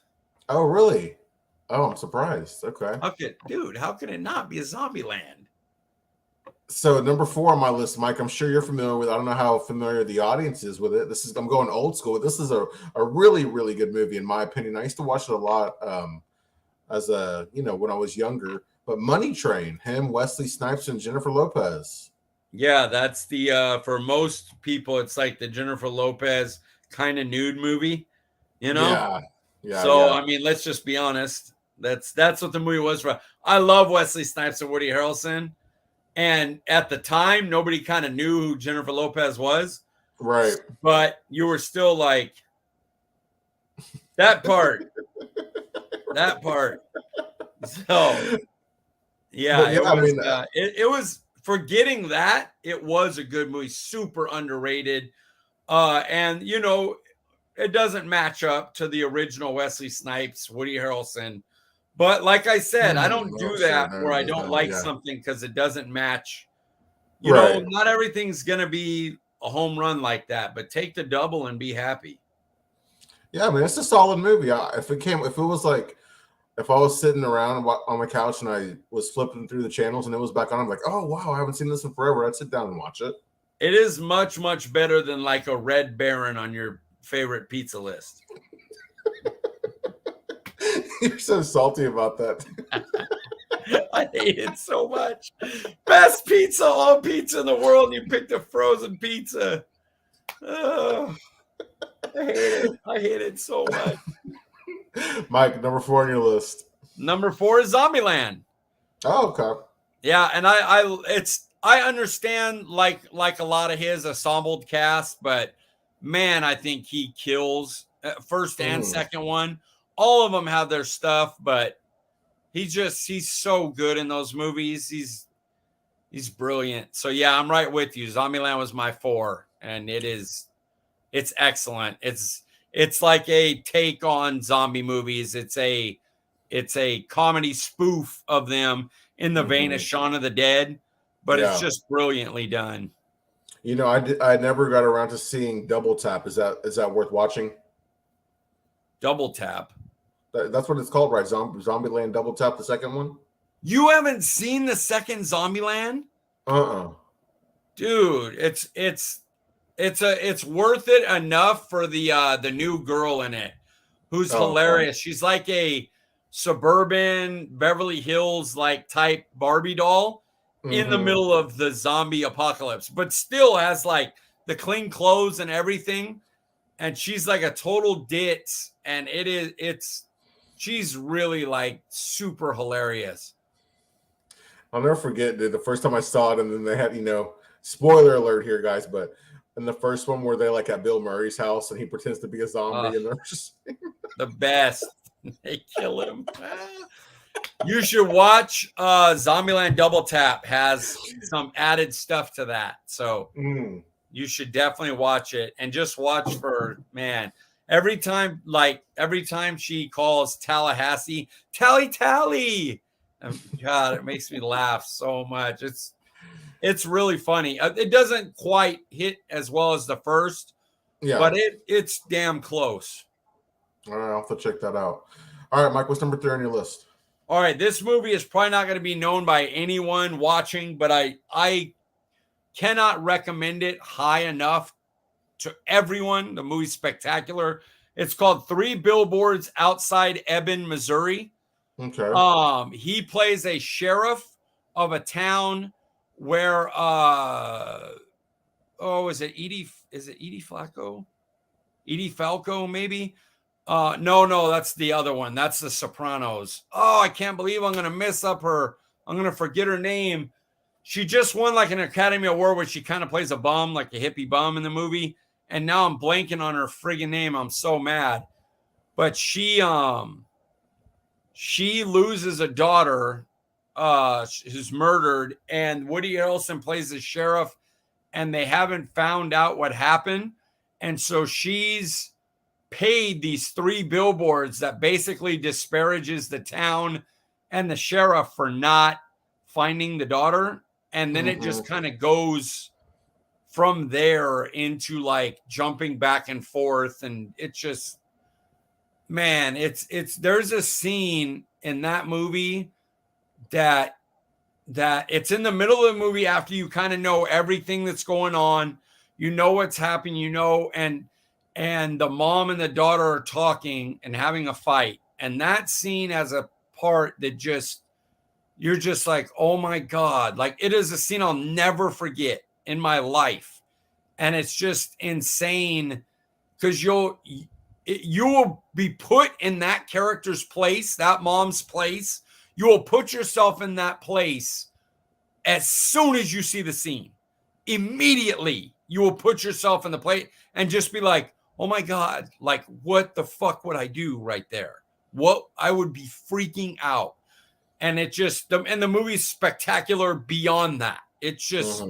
Oh, really? Oh, I'm surprised. Okay. How could it not be a Zombieland? So number 4 on my list, Mike, I'm sure you're familiar with. I don't know how familiar the audience is with it. I'm going old school. This is a really, really good movie in my opinion. I used to watch it a lot as when I was younger. But Money Train, him, Wesley Snipes, and Jennifer Lopez. Yeah, that's the for most people, it's like the Jennifer Lopez kind of nude movie, you know? Yeah. Yeah, So yeah. I mean, let's just be honest. That's what the movie was for. I love Wesley Snipes and Woody Harrelson. And at the time, nobody kind of knew who Jennifer Lopez was. Right. But you were still like, that part. That part. So yeah, But yeah, I mean, it was, forgetting that, it was a good movie, super underrated. And it doesn't match up to the original Wesley Snipes, Woody Harrelson. But like I said, I don't oh, do sure, that where I don't like yeah. something because it doesn't match. Right. Not everything's gonna be a home run like that, but take the double and be happy. Yeah, I mean, it's a solid movie. If I was sitting around on my couch and I was flipping through the channels and it was back on, I'm like, oh wow, I haven't seen this in forever. I'd sit down and watch it. It is much, much better than like a Red Baron on your favorite pizza list. You're so salty about that. I hate it so much. Best pizza, all pizza in the world. And you picked a frozen pizza. Oh, I hate it so much. Mike, number 4 on your list. Number 4 is Zombieland. Oh, okay. Yeah, and I understand like a lot of his ensemble cast, but man, I think he kills first and second one. All of them have their stuff, but he's so good in those movies. He's brilliant. So yeah, I'm right with you. Zombieland was my 4, and it's excellent. It's like a take on zombie movies. It's a comedy spoof of them in the vein of Shaun of the Dead, but it's just brilliantly done. I never got around to seeing Double Tap. Is that worth watching? Double Tap. That's what it's called, right? Zombieland Double Tap, the second one. You haven't seen the second Zombieland? Dude, it's worth it enough for the new girl in it, who's hilarious. She's like a suburban Beverly Hills like type Barbie doll in the middle of the zombie apocalypse, but still has like the clean clothes and everything. And she's like a total ditz, and she's really like super hilarious. I'll never forget, dude, the first time I saw it, and then they had, spoiler alert here, guys, but in the first one where they like at Bill Murray's house and he pretends to be a zombie, and they're just the best. They kill him. You should watch Zombieland Double Tap. Has some added stuff to that, so you should definitely watch it, and just watch for, man, every time she calls Tallahassee Tally. God, it makes me laugh so much. It's really funny. It doesn't quite hit as well as the first, but it's damn close. All right, I'll have to check that out. All right, Mike, what's number 3 on your list? All right, this movie is probably not going to be known by anyone watching, but I cannot recommend it high enough to everyone. The movie's spectacular. It's called 3 Billboards Outside Ebbing, Missouri. Okay. He plays a sheriff of a town where is it Edie Falco? Edie Falco, maybe? No, that's the other one. That's The Sopranos. Oh, I can't believe I'm gonna I'm gonna forget her name. She just won like an Academy Award where she kind of plays a bum, like a hippie bum in the movie. And now I'm blanking on her friggin' name. I'm so mad. But she loses a daughter who's murdered, and Woody Harrelson plays the sheriff, and they haven't found out what happened. And so she's paid these 3 billboards that basically disparages the town and the sheriff for not finding the daughter. And then it just kind of goes from there into like jumping back and forth. And it's just, man, there's a scene in that movie that that it's in the middle of the movie after you kind of know everything that's going on, you know what's happening, and the mom and the daughter are talking and having a fight. And that scene has a part that you're just like, oh my God, like it is a scene I'll never forget in my life. And it's just insane because you will be put in that character's place, that mom's place. You will put yourself in that place as soon as you see the scene. Immediately, you will put yourself in the place and just be like, oh my God, like what the fuck would I do right there? What I would be freaking out. And it just, and the movie's spectacular beyond that. It's just,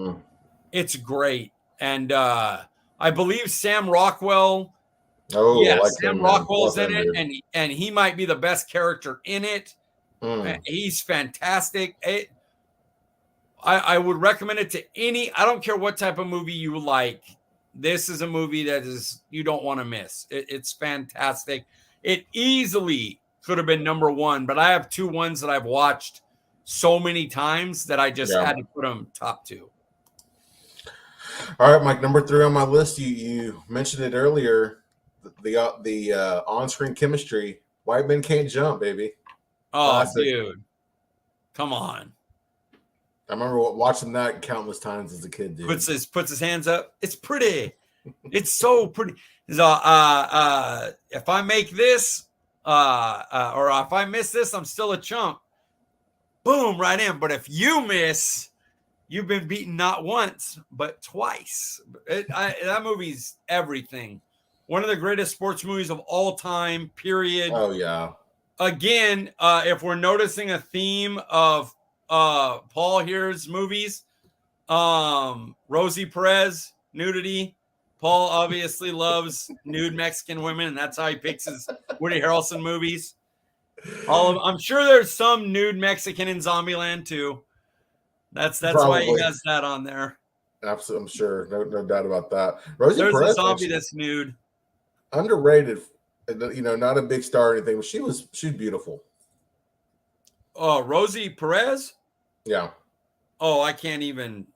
it's great. And I believe Sam Rockwell. Oh, Yeah, I like Sam him, man. Rockwell's Love in him, it, dude. and he might be the best character in it. He's fantastic. I would recommend it to I don't care what type of movie you like. This is a movie that you don't want to miss. It's fantastic. It easily could have been number one, but I have two ones that I've watched so many times that I just had to put them top two. All right, Mike, number 3 on my list. You mentioned it earlier. The on-screen chemistry. White Men Can't Jump, baby. Oh, Classic. dude. Come on. I remember watching that countless times as a kid, dude. Puts his hands up. It's pretty. It's so pretty. So, if I make this, or if I miss this, I'm still a chump. Boom, right in. But if you miss, you've been beaten not once, but twice. That movie's everything. One of the greatest sports movies of all time, period. Oh, yeah. Again, if we're noticing a theme of Paul here's movies, Rosie Perez, nudity. Paul obviously loves nude Mexican women, and that's how he picks his Woody Harrelson movies. I'm sure there's some nude Mexican in Zombieland too. That's why he has that on there. Absolutely, I'm sure. No doubt about that. Rosie There's Perez, a zombie that's nude. Underrated. Not a big star or anything, but she was beautiful. Oh, Rosie Perez? Yeah. Oh, I can't even.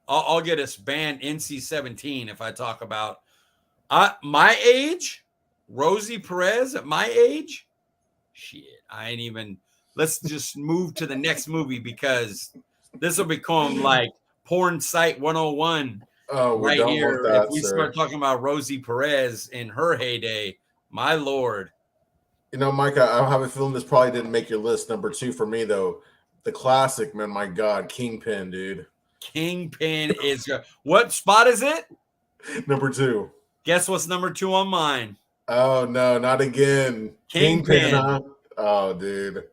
I'll get us banned NC-17 if I talk about my age. Rosie Perez at my age? Shit, I ain't even. Let's just move to the next movie because this will become like porn site 101 right here. If we start talking about Rosie Perez in her heyday, my Lord. Mike, I have a feeling this probably didn't make your list. Number 2 for me, though. The classic, man, my God, Kingpin, dude. Kingpin is good. What spot is it? Number 2. Guess what's number 2 on mine? Oh, no, not again. Kingpin, huh? Oh, dude.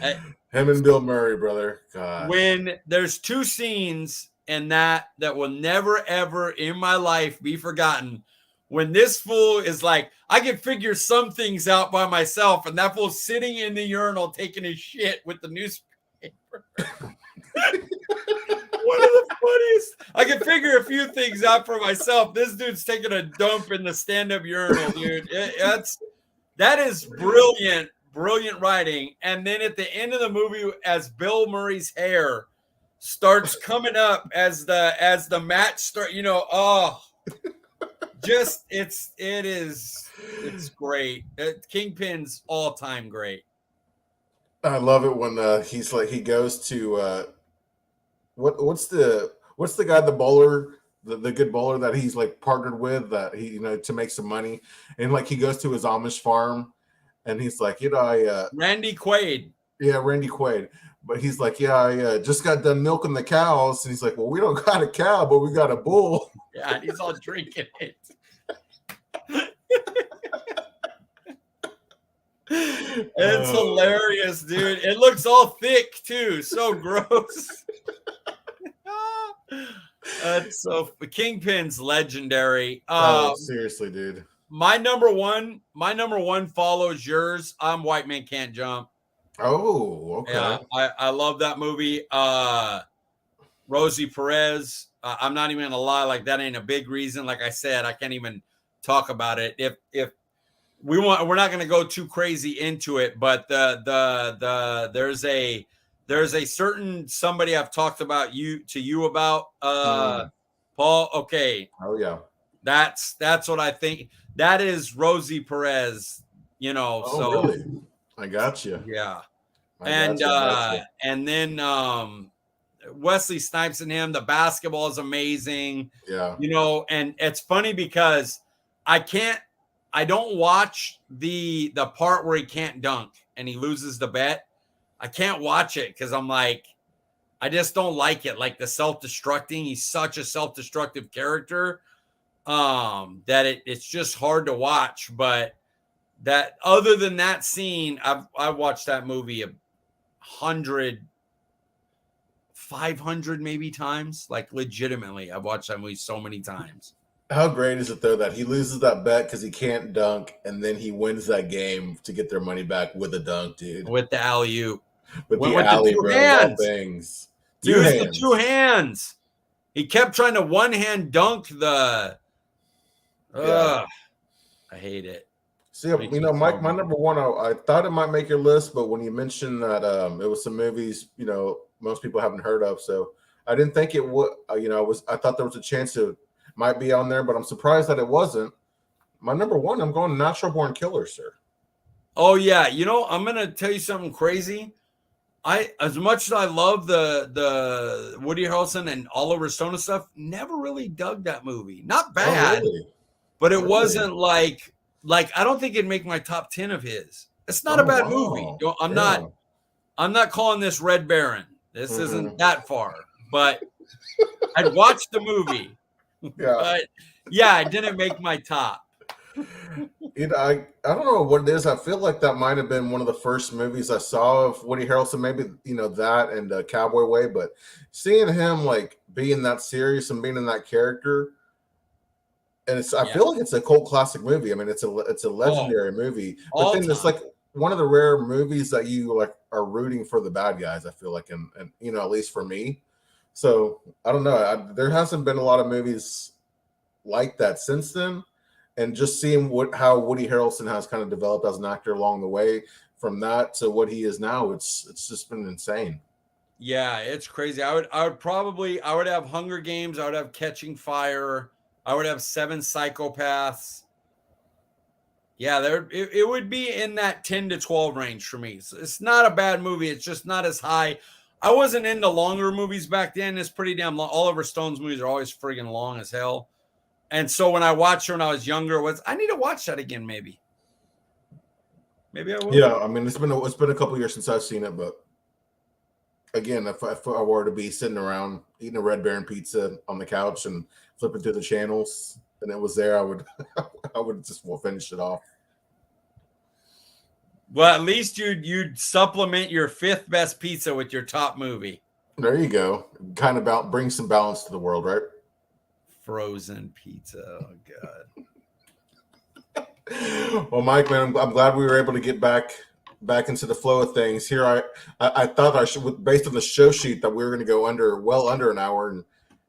Him and Bill Murray, brother. God. When there's 2 scenes in that will never, ever in my life be forgotten. When this fool is like, I can figure some things out by myself, and that fool's sitting in the urinal taking his shit with the newspaper. One of the funniest. I can figure a few things out for myself. This dude's taking a dump in the stand-up urinal, dude. That is brilliant writing. And then at the end of the movie, as Bill Murray's hair starts coming up as the match start, it's great. Kingpin's all-time great. I love it when he's like he goes to what's the guy, the bowler, the good bowler that he's like partnered with, that he to make some money, and like he goes to his Amish farm and he's like, Randy Quaid. Yeah, Randy Quaid. But he's like, I just got done milking the cows. And he's like, well, we don't got a cow, but we got a bull. Yeah, and he's all drinking it. It's hilarious, dude. It looks all thick too. So gross. Kingpin's legendary. Seriously, dude. My number one follows yours. I'm White Men Can't Jump. Oh, okay. Yeah, I love that movie. Rosie Perez. I'm not even gonna lie, like that ain't a big reason. Like I said, I can't even talk about it. If we're not gonna go too crazy into it, but there's a there's a certain somebody I've talked about to you about, Paul. Okay. Oh yeah. That's what I think. That is Rosie Perez, Oh, so really? I got you. yeah. I got you. And then Wesley Snipes and him, the basketball is amazing. Yeah. And it's funny because I don't watch the part where he can't dunk and he loses the bet. I can't watch it because I'm like, I just don't like it. Like the self-destructing. He's such a self-destructive character that it's just hard to watch. But that other than that scene, I've watched that movie 100, 500 maybe times. Like legitimately, I've watched that movie so many times. How great is it though that he loses that bet because he can't dunk, and then he wins that game to get their money back with a dunk, dude. With the alley-oop. With the alley, the 2 bro, hands. all things. Use the 2 hands. He kept trying to one-hand dunk the. I hate it. See, Mike, my number one, I thought it might make your list, but when you mentioned that it was some movies, most people haven't heard of, so I didn't think it would. I thought there was a chance it might be on there, but I'm surprised that it wasn't. My number one, I'm going Natural Born Killer, sir. Oh yeah, I'm gonna tell you something crazy. As much as I love the Woody Harrelson and Oliver Stone stuff, never really dug that movie. Not bad, but it wasn't like I don't think it'd make my top 10 of his. It's not a bad movie. I'm not calling this Red Baron. This isn't that far, but I'd watch the movie. Yeah. But yeah, it didn't make my top. I don't know what it is. I feel like that might have been one of the first movies I saw of Woody Harrelson. Maybe that and Cowboy Way, but seeing him like being that serious and being in that character, and I feel like it's a cult classic movie. I mean, it's a legendary movie. But then it's like one of the rare movies that you like are rooting for the bad guys. I feel like, and at least for me. So I don't know. There hasn't been a lot of movies like that since then. And just seeing how Woody Harrelson has kind of developed as an actor along the way, from that to what he is now, it's just been insane. Yeah, it's crazy. I would have Hunger Games. I would have Catching Fire. I would have 7 Psychopaths. Yeah, it would be in that 10 to 12 range for me. So it's not a bad movie. It's just not as high. I wasn't into longer movies back then. It's pretty damn long. Oliver Stone's movies are always friggin' long as hell. And so when I watched her when I was younger, I need to watch that again, maybe. Maybe I will. Yeah, I mean, it's been a couple years since I've seen it, but again, if I were to be sitting around eating a Red Baron pizza on the couch and flipping through the channels, and it was there, I would just finish it off. Well, at least you'd supplement your 5th best pizza with your top movie. There you go. Kind of bring some balance to the world, right? Frozen pizza. Oh God. Well, Mike, man, I'm glad we were able to get back into the flow of things. Here, I thought I should, based on the show sheet, that we were going to go well under an hour, and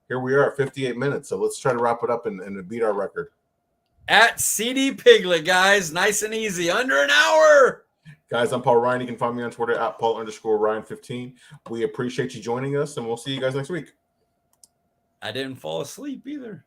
here we are, 58 minutes. So let's try to wrap it up and beat our record. At CD Piglet, guys, nice and easy, under an hour. Guys, I'm Paul Ryan. You can find me on Twitter at Paul_Ryan15. We appreciate you joining us, and we'll see you guys next week. I didn't fall asleep either.